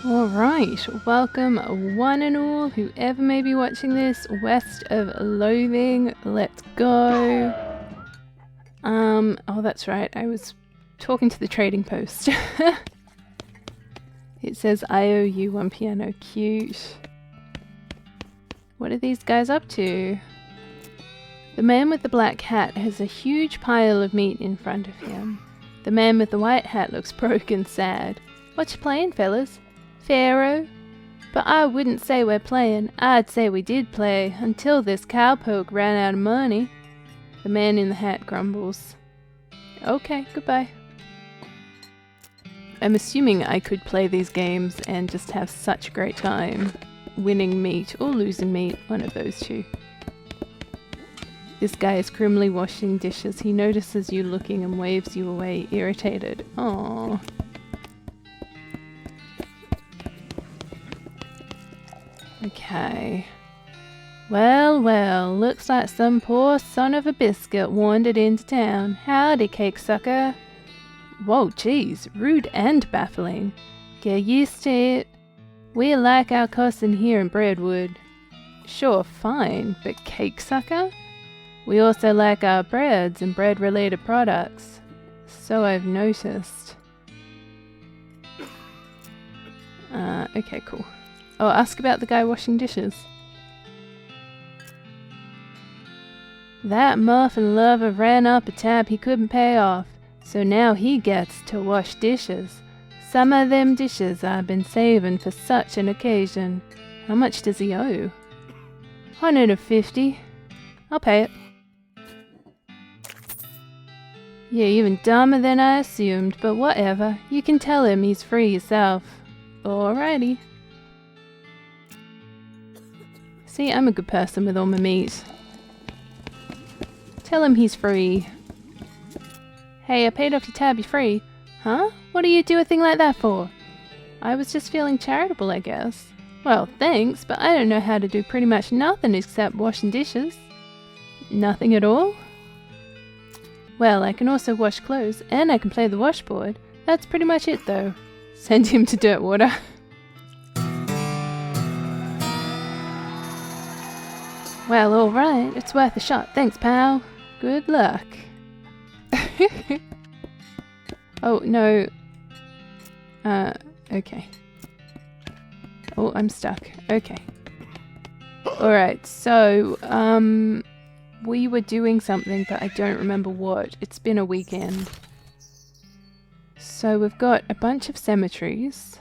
Alright, welcome one and all, whoever may be watching this, west of Loathing. Let's go. Oh that's right, I was talking to the trading post. It says I owe you one piano, cute. What are these guys up to? The man with the black hat has a huge pile of meat in front of him. The man with the white hat looks broke and sad. What you playing, fellas? Pharaoh? But I wouldn't say we're playing, I'd say we did play, until this cowpoke ran out of money. The man in the hat grumbles. Okay, goodbye. I'm assuming I could play these games and just have such a great time winning meat or losing meat, one of those two. This guy is grimly washing dishes. He notices you looking and waves you away, irritated. Aww. Okay. Well, well, looks like some poor son of a biscuit wandered into town. Howdy, cake sucker. Whoa, geez, rude and baffling. Get used to it. We like our cussing here in Breadwood. Sure, fine, but cake sucker? We also like our breads and bread-related products. So I've noticed. Okay, cool. Oh, ask about the guy washing dishes. That muffin lover ran up a tab he couldn't pay off, so now he gets to wash dishes. Some of them dishes I've been saving for such an occasion. How much does he owe? 150. I'll pay it. You're even dumber than I assumed, but whatever. You can tell him he's free yourself. Alrighty. See, I'm a good person with all my meat. Tell him he's free. Hey, I paid off your tab, you're free. Huh? What do you do a thing like that for? I was just feeling charitable, I guess. Well, thanks, but I don't know how to do pretty much nothing except washing dishes. Nothing at all? Well, I can also wash clothes, and I can play the washboard. That's pretty much it, though. Send him to Dirtwater. Well, alright, it's worth a shot. Thanks, pal. Good luck. Oh, no. Okay. Oh, I'm stuck. Okay. Alright, so, we were doing something, but I don't remember what. It's been a weekend. So we've got a bunch of cemeteries.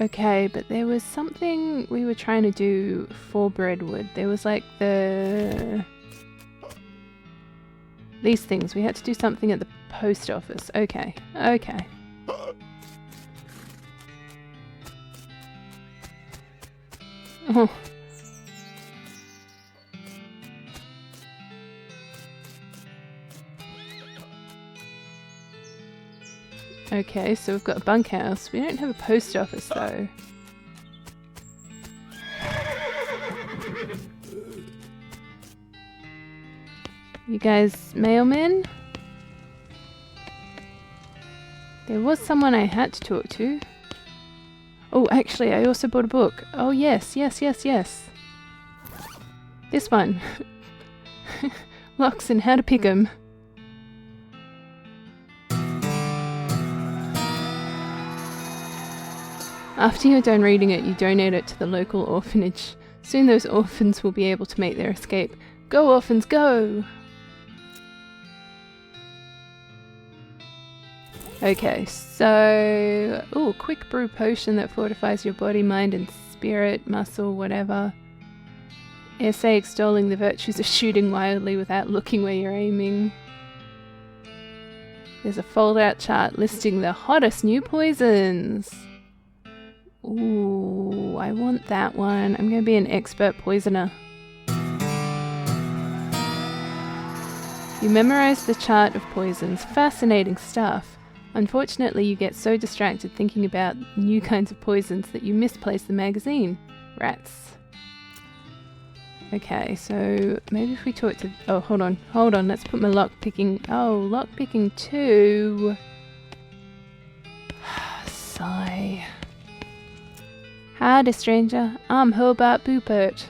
Okay, but there was something we were trying to do for Breadwood. There was like these things. We had to do something at the post office. Okay, okay. Oh. Okay, so we've got a bunkhouse. We don't have a post office though. You guys mailmen? There was someone I had to talk to. Oh, actually, I also bought a book. Oh yes, yes, yes, yes. This one. Locks and how to pick 'em. After you're done reading it, you donate it to the local orphanage. Soon those orphans will be able to make their escape. Go orphans, go! Okay, so... Ooh, quick brew potion that fortifies your body, mind and spirit, muscle, whatever. Essay extolling the virtues of shooting wildly without looking where you're aiming. There's a fold-out chart listing the hottest new poisons. Ooh, I want that one. I'm going to be an expert poisoner. You memorize the chart of poisons. Fascinating stuff. Unfortunately, you get so distracted thinking about new kinds of poisons that you misplace the magazine. Rats. Okay, so maybe if we talk to... Oh, hold on, let's put my lockpicking... Oh, lockpicking 2. Sigh. Howdy, stranger. I'm Hobart Boopert.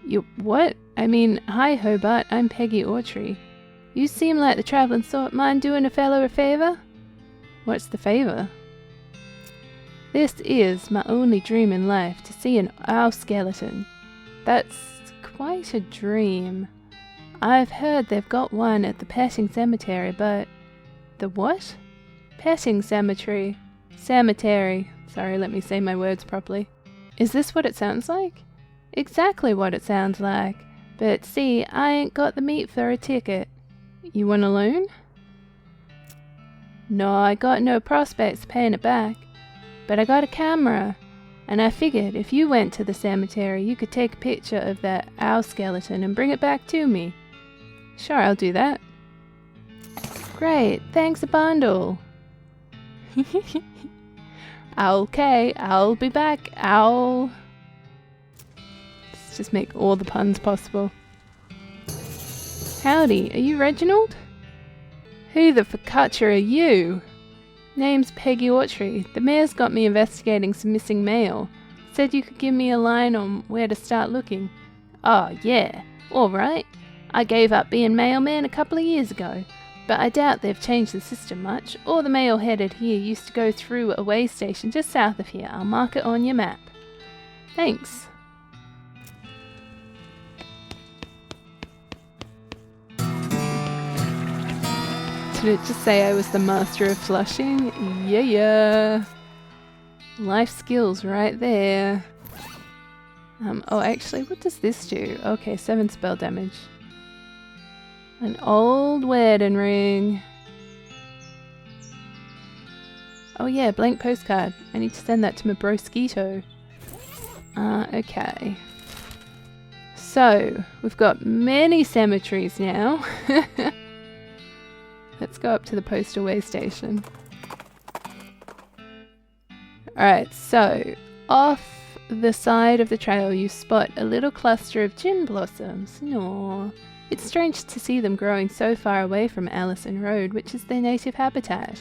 You... what? I mean, hi Hobart, I'm Peggy Autry. You seem like the travelling sort. Mind doing a fellow a favour? What's the favour? This is my only dream in life, to see an owl skeleton. That's quite a dream. I've heard they've got one at the Petting Cemetery, but... The what? Petting Cemetery. Cemetery. Sorry, let me say my words properly. Is this what it sounds like? Exactly what it sounds like. But see, I ain't got the meat for a ticket. You want a loan? No, I got no prospects paying it back. But I got a camera. And I figured if you went to the cemetery, you could take a picture of that owl skeleton and bring it back to me. Sure, I'll do that. Great, thanks a bundle. Okay, I'll be back, owl. Let's just make all the puns possible. Howdy, are you Reginald? Who the focaccia are you? Name's Peggy Autry. The mayor's got me investigating some missing mail. Said you could give me a line on where to start looking. Oh, yeah. Alright. I gave up being mailman a couple of years ago, but I doubt they've changed the system much. All the mail headed here used to go through a way station just south of here. I'll mark it on your map. Thanks. Did it just say I was the master of flushing? Yeah. Life skills right there. Oh, actually, what does this do? Okay, 7 spell damage. An old wedding ring. Oh yeah, blank postcard. I need to send that to my broskito. Okay. So, we've got many cemeteries now. Let's go up to the postal way station. Alright, so off the side of the trail you spot a little cluster of gin blossoms. Aww. It's strange to see them growing so far away from Allison Road, which is their native habitat.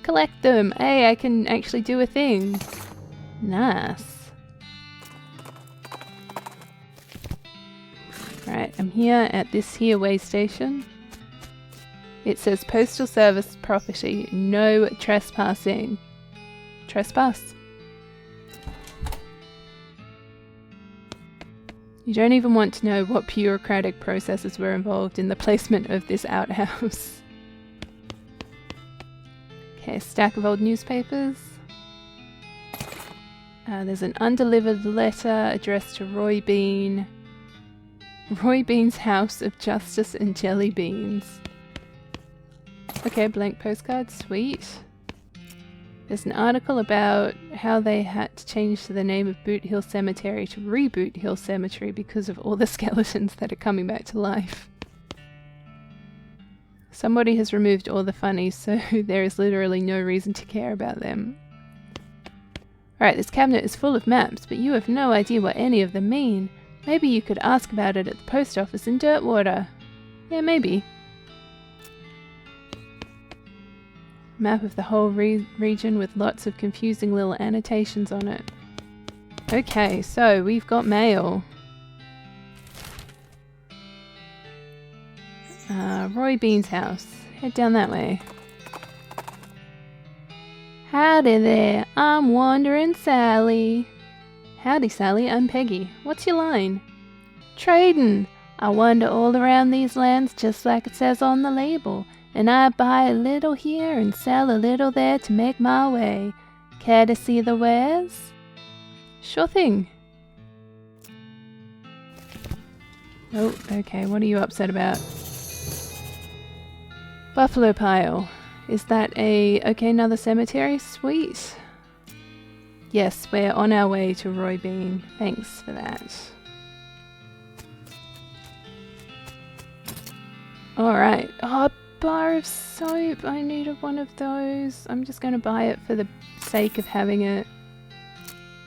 Collect them! Hey, I can actually do a thing. Nice. Alright, I'm here at this here way station. It says Postal Service property, no trespassing. Trespass. You don't even want to know what bureaucratic processes were involved in the placement of this outhouse. Okay, stack of old newspapers. There's an undelivered letter addressed to Roy Bean. Roy Bean's House of Justice and Jelly Beans. Okay, blank postcard, sweet. There's an article about how they had to change the name of Boot Hill Cemetery to Reboot Hill Cemetery because of all the skeletons that are coming back to life. Somebody has removed all the funnies, so there is literally no reason to care about them. Alright, this cabinet is full of maps, but you have no idea what any of them mean. Maybe you could ask about it at the post office in Dirtwater. Yeah, maybe. Map of the whole region with lots of confusing little annotations on it. Okay, so we've got mail. Roy Bean's house. Head down that way. Howdy there, I'm Wandering Sally. Howdy Sally, I'm Peggy. What's your line? Trading. I wander all around these lands just like it says on the label. And I buy a little here and sell a little there to make my way. Care to see the wares? Sure thing. Oh, okay, what are you upset about? Buffalo Pile. Is that okay, another cemetery? Sweet. Yes, we're on our way to Roy Bean. Thanks for that. Alright. Oh, bar of soap. I needed one of those. I'm just going to buy it for the sake of having it.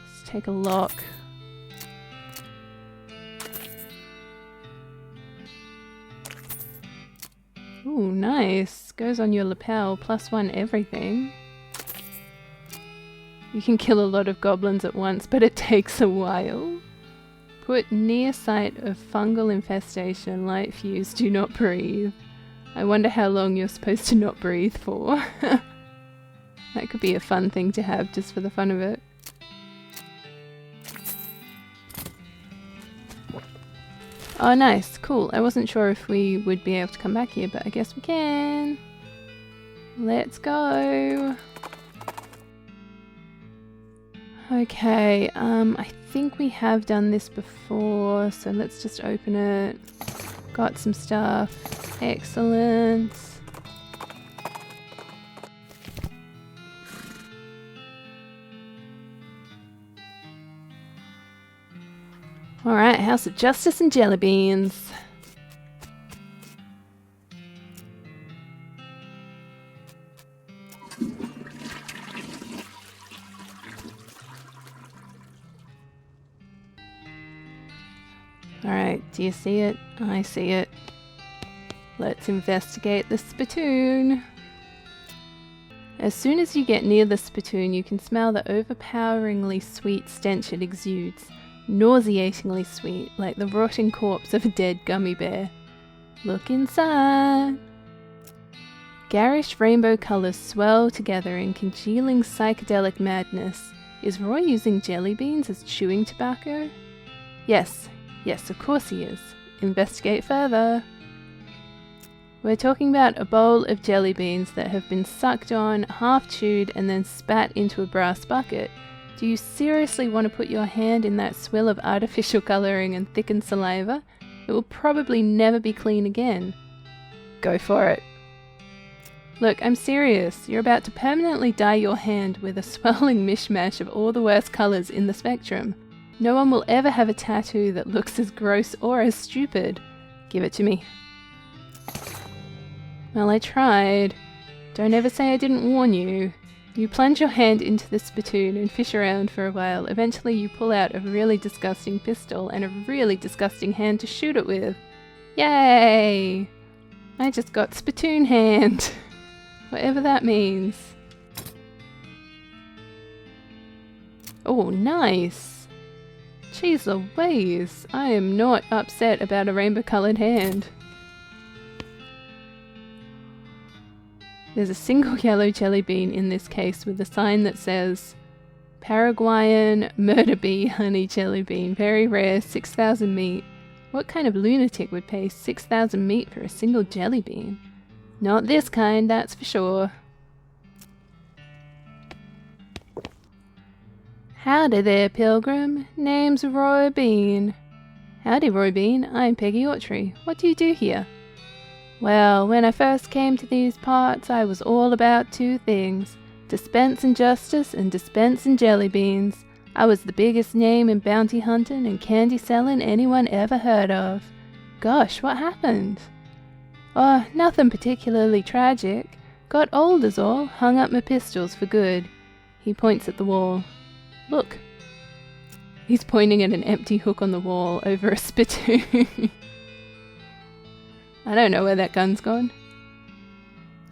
Let's take a look. Ooh, nice. Goes on your lapel, +1 everything. You can kill a lot of goblins at once, but it takes a while. Put near site of fungal infestation, light fuse, do not breathe. I wonder how long you're supposed to not breathe for. That could be a fun thing to have just for the fun of it. Oh nice, cool. I wasn't sure if we would be able to come back here, but I guess we can. Let's go. Okay, I think we have done this before, so let's just open it. Got some stuff. Excellent. Alright, House of Justice and Jelly Beans. Alright, do you see it? I see it. Let's investigate the spittoon. As soon as you get near the spittoon, you can smell the overpoweringly sweet stench it exudes. Nauseatingly sweet, like the rotting corpse of a dead gummy bear. Look inside. Garish rainbow colours swirl together in congealing psychedelic madness. Is Roy using jelly beans as chewing tobacco? Yes, of course he is. Investigate further. We're talking about a bowl of jelly beans that have been sucked on, half chewed, and then spat into a brass bucket. Do you seriously want to put your hand in that swill of artificial colouring and thickened saliva? It will probably never be clean again. Go for it. Look, I'm serious. You're about to permanently dye your hand with a swirling mishmash of all the worst colours in the spectrum. No one will ever have a tattoo that looks as gross or as stupid. Give it to me. Well, I tried. Don't ever say I didn't warn you. You plunge your hand into the spittoon and fish around for a while. Eventually you pull out a really disgusting pistol and a really disgusting hand to shoot it with. Yay! I just got spittoon hand. Whatever that means. Oh, nice! Jeez Louise, I am not upset about a rainbow-coloured hand. There's a single yellow jelly bean in this case with a sign that says Paraguayan murder bee honey jelly bean, very rare, 6,000 meat. What kind of lunatic would pay 6,000 meat for a single jelly bean? Not this kind, that's for sure. Howdy there, pilgrim. Name's Roy Bean. Howdy, Roy Bean. I'm Peggy Autry. What do you do here? Well, when I first came to these parts, I was all about two things. Dispensing justice and dispensing jelly beans. I was the biggest name in bounty hunting and candy selling anyone ever heard of. Gosh, what happened? Oh, nothing particularly tragic. Got old is all, hung up my pistols for good. He points at the wall. Look. He's pointing at an empty hook on the wall over a spittoon. I don't know where that gun's gone.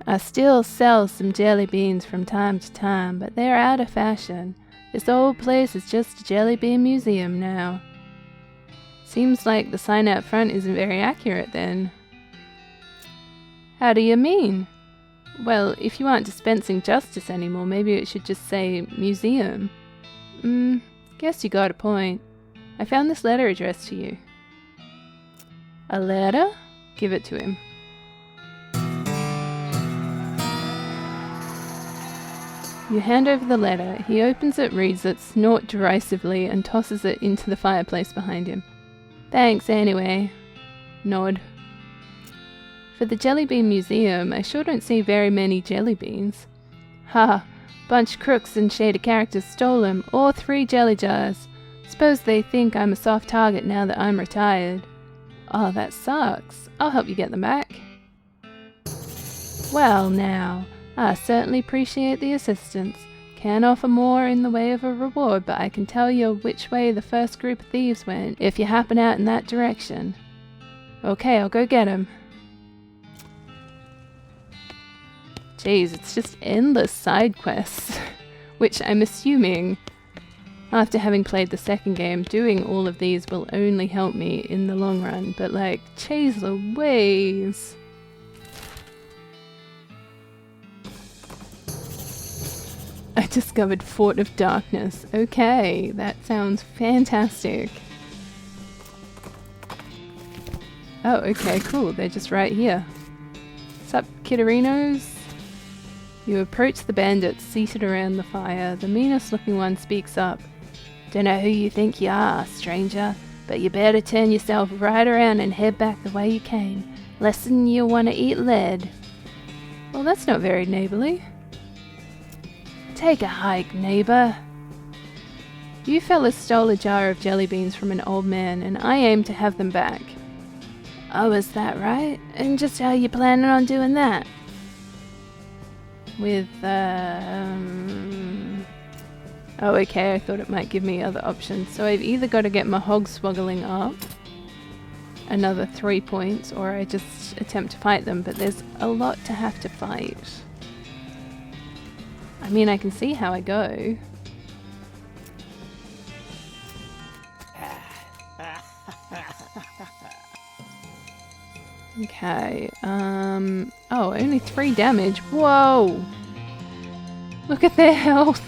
I still sell some jelly beans from time to time, but they're out of fashion. This old place is just a jelly bean museum now. Seems like the sign out front isn't very accurate then. How do you mean? Well, if you aren't dispensing justice anymore, maybe it should just say museum. Guess you got a point. I found this letter addressed to you. A letter? Give it to him. You hand over the letter. He opens it, reads it, snorts derisively, and tosses it into the fireplace behind him. Thanks anyway. Nod. For the Jelly Bean Museum, I sure don't see very many jelly beans. Ha! Bunch crooks and shady characters stole 'em, all 3 jelly jars. Suppose they think I'm a soft target now that I'm retired. Oh, that sucks. I'll help you get them back. Well now, I certainly appreciate the assistance. Can't offer more in the way of a reward, but I can tell you which way the first group of thieves went if you happen out in that direction. Okay, I'll go get 'em. Jeez, it's just endless side quests, which I'm assuming, after having played the second game, doing all of these will only help me in the long run, but like, jeez Louise. I discovered Fort of Darkness. Okay, that sounds fantastic. Oh, okay, cool. They're just right here. Sup, kidderinos? You approach the bandits seated around the fire. The meanest looking one speaks up. Dunno who you think you are, stranger, but you better turn yourself right around and head back the way you came, less'n you'll want to eat lead. Well, that's not very neighborly. Take a hike, neighbor. You fellas stole a jar of jelly beans from an old man, and I aim to have them back. Oh, is that right? And just how you planning on doing that? With, Oh, okay, I thought it might give me other options. So I've either got to get my hog swoggling up, another 3 points, or I just attempt to fight them, but there's a lot to have to fight. I mean, I can see how I go. Okay, oh, only 3 damage. Whoa! Look at their health!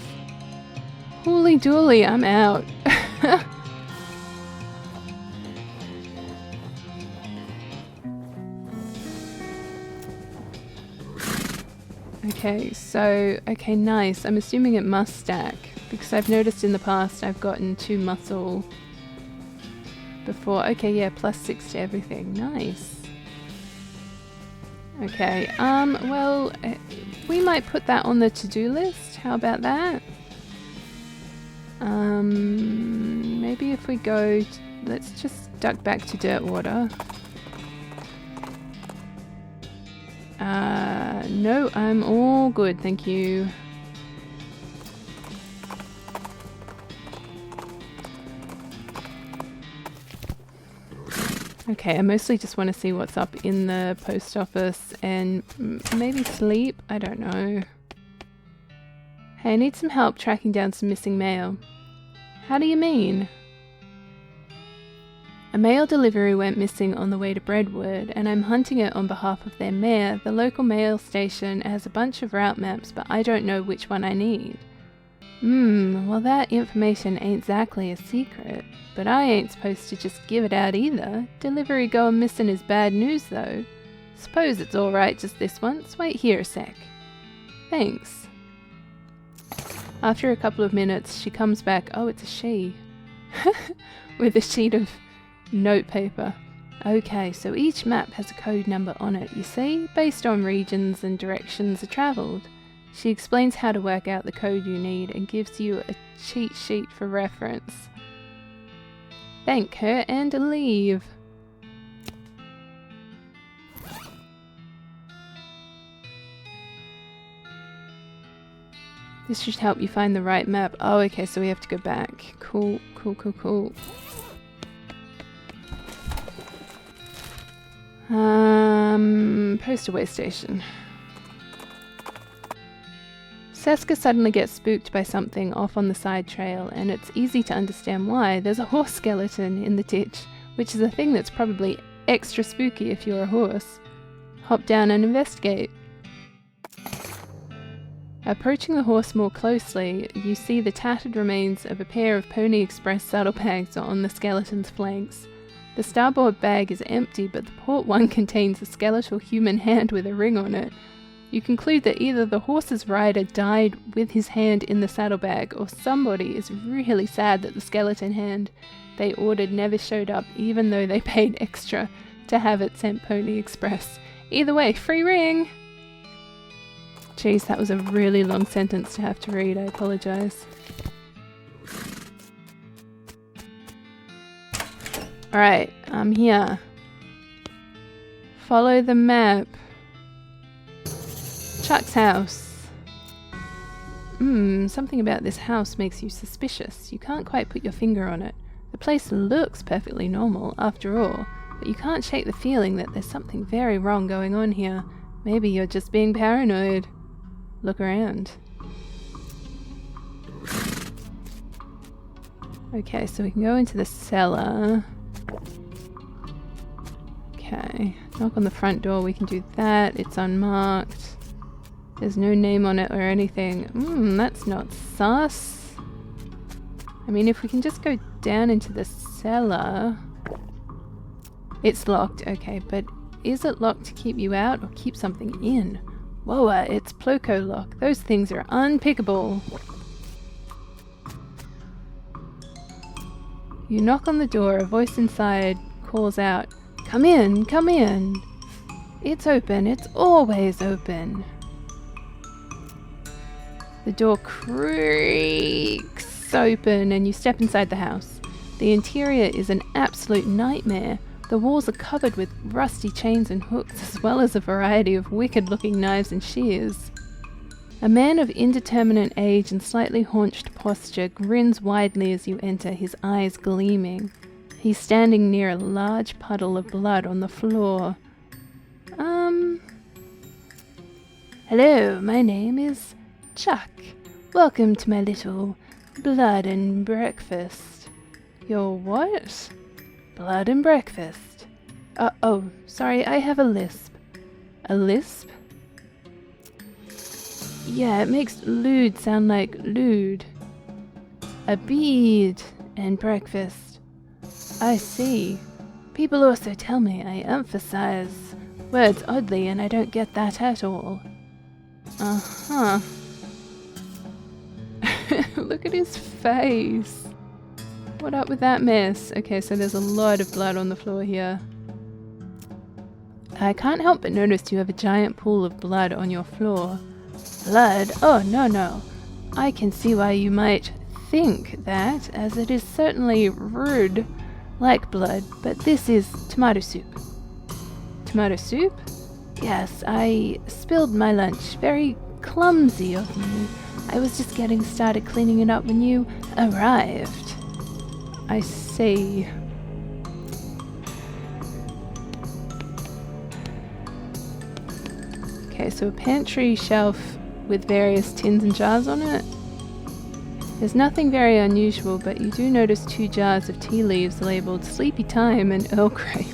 Holy dooly, I'm out. Okay, so, okay, nice. I'm assuming it must stack, because I've noticed in the past I've gotten 2 muscle before. Okay, yeah, +6 to everything. Nice. Okay, well, we might put that on the to-do list. How about that? Maybe if we go, let's just duck back to Dirtwater. No, I'm all good, thank you. Okay, I mostly just want to see what's up in the post office and maybe sleep? I don't know. Hey, I need some help tracking down some missing mail. How do you mean? A mail delivery went missing on the way to Breadwood, and I'm hunting it on behalf of their mayor. The local mail station has a bunch of route maps, but I don't know which one I need. Well that information ain't exactly a secret, but I ain't supposed to just give it out either. Delivery going missing is bad news though. Suppose it's alright just this once. Wait here a sec. Thanks. After a couple of minutes, she comes back. Oh, it's a she. With a sheet of notepaper. Okay, so each map has a code number on it, you see, based on regions and directions travelled. She explains how to work out the code you need and gives you a cheat sheet for reference. Thank her and leave. This should help you find the right map. Oh, okay, so we have to go back. Cool, cool, cool, cool. Post-away station. Seska suddenly gets spooked by something off on the side trail, and it's easy to understand why. There's a horse skeleton in the ditch, which is a thing that's probably extra spooky if you're a horse. Hop down and investigate. Approaching the horse more closely, you see the tattered remains of a pair of Pony Express saddlebags on the skeleton's flanks. The starboard bag is empty, but the port one contains a skeletal human hand with a ring on it. You conclude that either the horse's rider died with his hand in the saddlebag, or somebody is really sad that the skeleton hand they ordered never showed up, even though they paid extra to have it sent Pony Express. Either way, free ring! Jeez, that was a really long sentence to have to read, I apologise. Alright, I'm here. Follow the map. Chuck's house. Something about this house makes you suspicious. You can't quite put your finger on it. The place looks perfectly normal, after all, but you can't shake the feeling that there's something very wrong going on here. Maybe you're just being paranoid. look around. Okay, so we can go into the cellar. Okay, knock on the front door, we can do that. It's unmarked. There's no name on it or anything. That's not sus. I mean, if we can just go down into the cellar... It's locked, okay, but is it locked to keep you out or keep something in? Whoa, it's Ploco lock. Those things are unpickable. You knock on the door, a voice inside calls out, "Come in, come in." It's open, it's always open. The door creaks open and you step inside the house. The interior is an absolute nightmare. The walls are covered with rusty chains and hooks, as well as a variety of wicked-looking knives and shears. A man of indeterminate age and slightly haunched posture grins widely as you enter, his eyes gleaming. He's standing near a large puddle of blood on the floor. Hello, my name is Chuck. Welcome to my little blood and breakfast. Your what? Blood and breakfast. Oh, sorry, I have a lisp. A lisp? Yeah, it makes lewd sound like lewd. A bead and breakfast. I see. People also tell me I emphasize words oddly and I don't get that at all. Uh-huh. Look at his face. What up with that mess? Okay, so there's a lot of blood on the floor here. I can't help but notice you have a giant pool of blood on your floor. Blood? Oh, no. I can see why you might think that, as it is certainly rude, like blood, but this is tomato soup. Tomato soup? Yes, I spilled my lunch. Very clumsy of me. I was just getting started cleaning it up when you arrived. I see. Okay, so a pantry shelf with various tins and jars on it. There's nothing very unusual, but you do notice 2 jars of tea leaves labeled Sleepy Time and Earl Grape.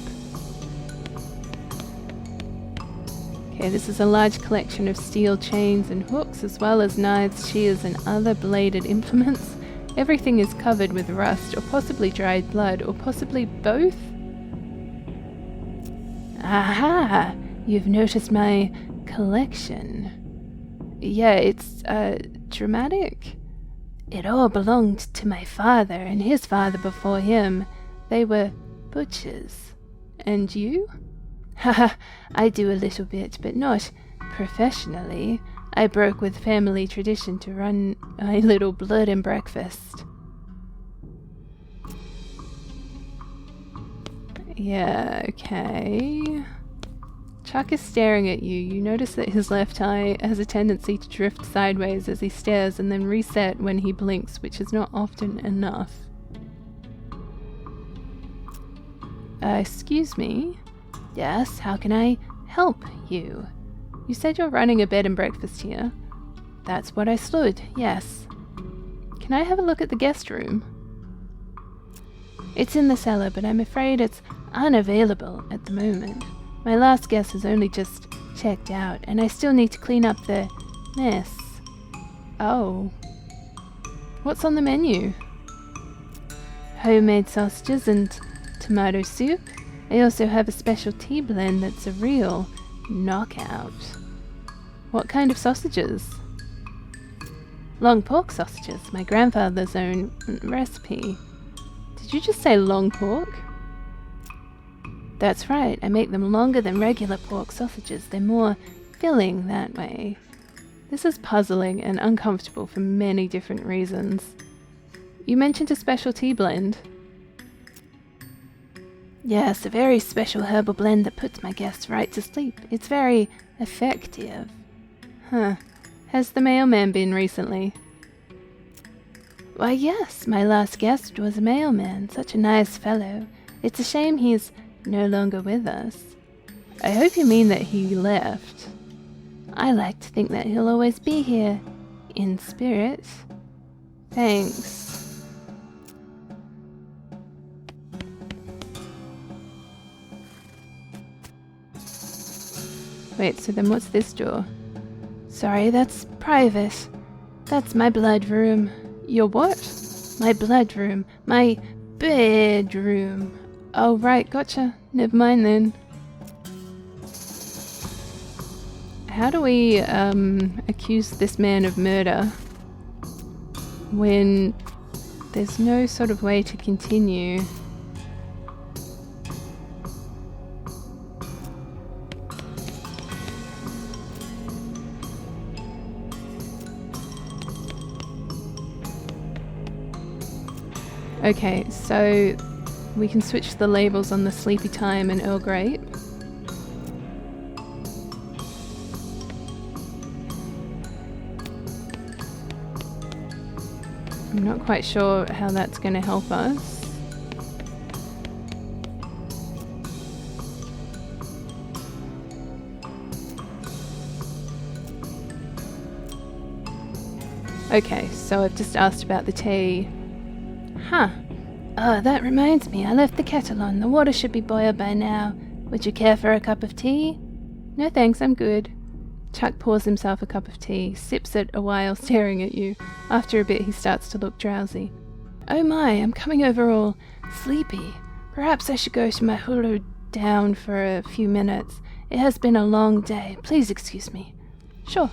Okay, this is a large collection of steel chains and hooks, as well as knives, shears, and other bladed implements. Everything is covered with rust, or possibly dried blood, or possibly both. Aha! You've noticed my collection. Yeah, it's, dramatic. It all belonged to my father and his father before him. They were butchers. And you? Haha, I do a little bit, but not professionally. I broke with family tradition to run my little blood and breakfast. Yeah, okay. Chuck is staring at you. You notice that his left eye has a tendency to drift sideways as he stares and then reset when he blinks, which is not often enough. Excuse me? Yes, how can I help you? You said you're running a bed and breakfast here. That's what I stood, yes. Can I have a look at the guest room? It's in the cellar, but I'm afraid it's unavailable at the moment. My last guest has only just checked out, and I still need to clean up the mess. Oh. What's on the menu? Homemade sausages and tomato soup. I also have a special tea blend that's a real knockout. What kind of sausages? Long pork sausages, my grandfather's own recipe. Did you just say long pork? That's right, I make them longer than regular pork sausages. They're more filling that way. This is puzzling and uncomfortable for many different reasons. You mentioned a special tea blend. Yes, a very special herbal blend that puts my guests right to sleep. It's very effective. Huh. Has the mailman been recently? Why, yes, my last guest was a mailman. Such a nice fellow. It's a shame he's no longer with us. I hope you mean that he left. I like to think that he'll always be here. In spirit. Thanks. Wait, so then what's this door? Sorry, that's private. That's my blood room. Your what? My blood room. My bedroom. Oh, right, gotcha. Never mind then. How do we accuse this man of murder when there's no sort of way to continue? Okay, so we can switch the labels on the Sleepy Time and Earl Grey. I'm not quite sure how that's going to help us. Okay, so I've just asked about the tea. Huh. Oh, that reminds me, I left the kettle on. The water should be boiled by now. Would you care for a cup of tea? No thanks, I'm good. Chuck pours himself a cup of tea, sips it a while staring at you. After a bit he starts to look drowsy. Oh my, I'm coming over all sleepy. Perhaps I should go to my hulu down for a few minutes. It has been a long day. Please excuse me. Sure.